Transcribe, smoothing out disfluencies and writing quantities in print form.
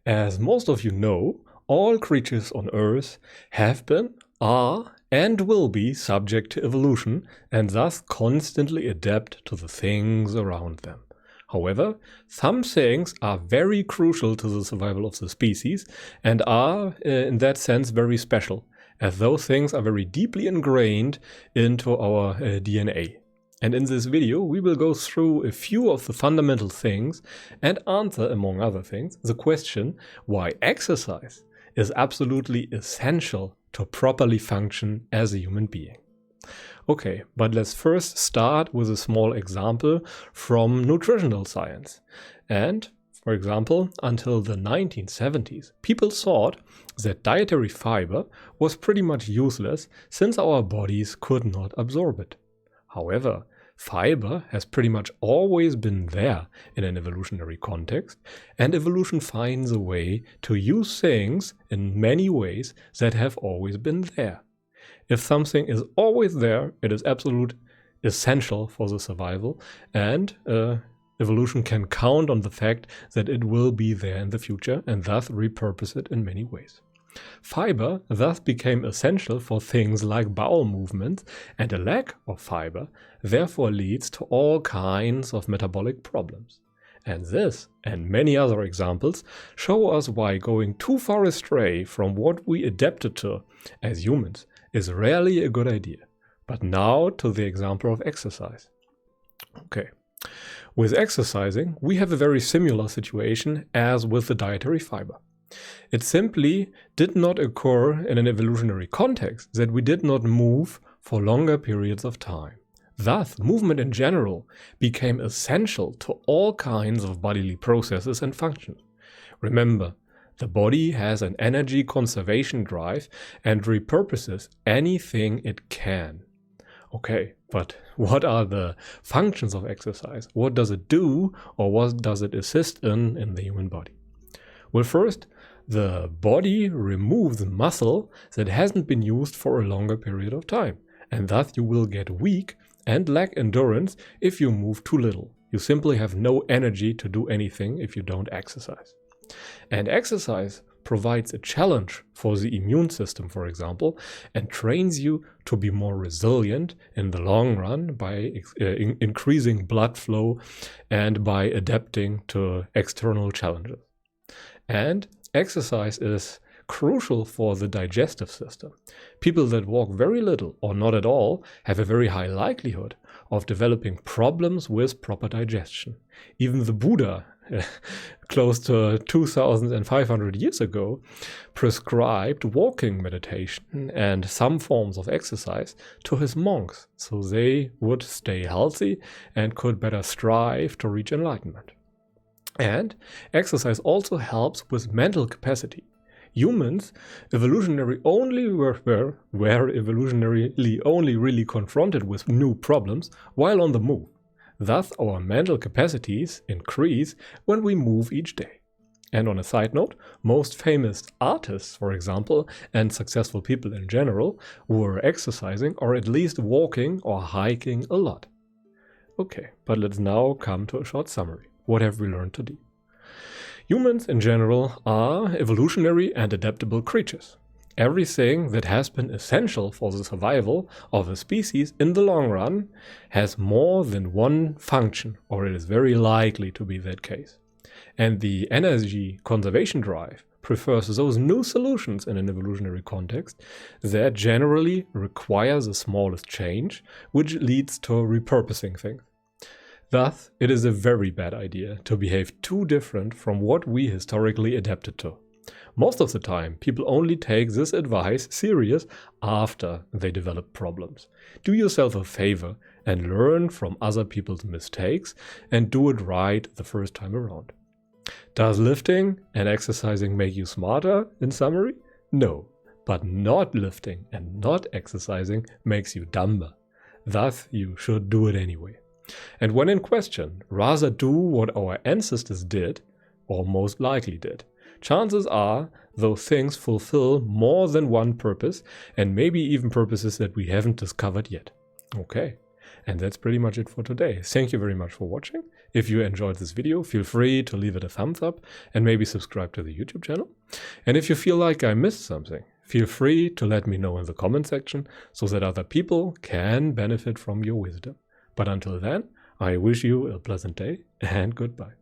As most of you know, all creatures on Earth have been, are, and will be subject to evolution and thus constantly adapt to the things around them. However, some things are very crucial to the survival of the species and are, in that sense, very special, as those things are very deeply ingrained into our DNA. And in this video, we will go through a few of the fundamental things and answer, among other things, the question why exercise is absolutely essential to properly function as a human being. Okay, but let's first start with a small example from nutritional science. And, for example, until the 1970s, people thought that dietary fiber was pretty much useless since our bodies could not absorb it. However, fiber has pretty much always been there in an evolutionary context, and evolution finds a way to use things in many ways that have always been there. If something is always there, it is absolute essential for the survival, and evolution can count on the fact that it will be there in the future and thus repurpose it in many ways. Fiber thus became essential for things like bowel movements, and a lack of fiber therefore leads to all kinds of metabolic problems. And this and many other examples show us why going too far astray from what we adapted to as humans is rarely a good idea. But now to the example of exercise. Okay. With exercising, we have a very similar situation as with the dietary fiber. It simply did not occur in an evolutionary context that we did not move for longer periods of time. Thus, movement in general became essential to all kinds of bodily processes and functions. Remember, the body has an energy conservation drive and repurposes anything it can. Okay, but what are the functions of exercise? What does it do, or what does it assist in the human body? Well, first, the body removes muscle that hasn't been used for a longer period of time, and thus you will get weak and lack endurance if you move too little. You simply have no energy to do anything if you don't exercise. And exercise provides a challenge for the immune system, for example, and trains you to be more resilient in the long run by increasing blood flow and by adapting to external challenges. And exercise is crucial for the digestive system. People that walk very little or not at all have a very high likelihood of developing problems with proper digestion. Even the Buddha, close to 2,500 years ago, prescribed walking meditation and some forms of exercise to his monks so they would stay healthy and could better strive to reach enlightenment. And exercise also helps with mental capacity. Humans were evolutionarily only really confronted with new problems while on the move. Thus, our mental capacities increase when we move each day. And on a side note, most famous artists, for example, and successful people in general, were exercising or at least walking or hiking a lot. Okay, but let's now come to a short summary. What have we learned today? Humans in general are evolutionary and adaptable creatures. Everything that has been essential for the survival of a species in the long run has more than one function, or it is very likely to be that case. And the energy conservation drive prefers those new solutions in an evolutionary context that generally require the smallest change, which leads to repurposing things. Thus, it is a very bad idea to behave too different from what we historically adapted to. Most of the time, people only take this advice serious after they develop problems. Do yourself a favor and learn from other people's mistakes and do it right the first time around. Does lifting and exercising make you smarter, in summary? No, but not lifting and not exercising makes you dumber. Thus, you should do it anyway. And when in question, rather do what our ancestors did, or most likely did. Chances are those things fulfill more than one purpose, and maybe even purposes that we haven't discovered yet. Okay, And that's pretty much it for today. Thank you very much for watching. If you enjoyed this video, feel free to leave it a thumbs up and maybe subscribe to the YouTube channel. And if you feel like I missed something, feel free to let me know in the comment section so that other people can benefit from your wisdom. But until then, I wish you a pleasant day and goodbye.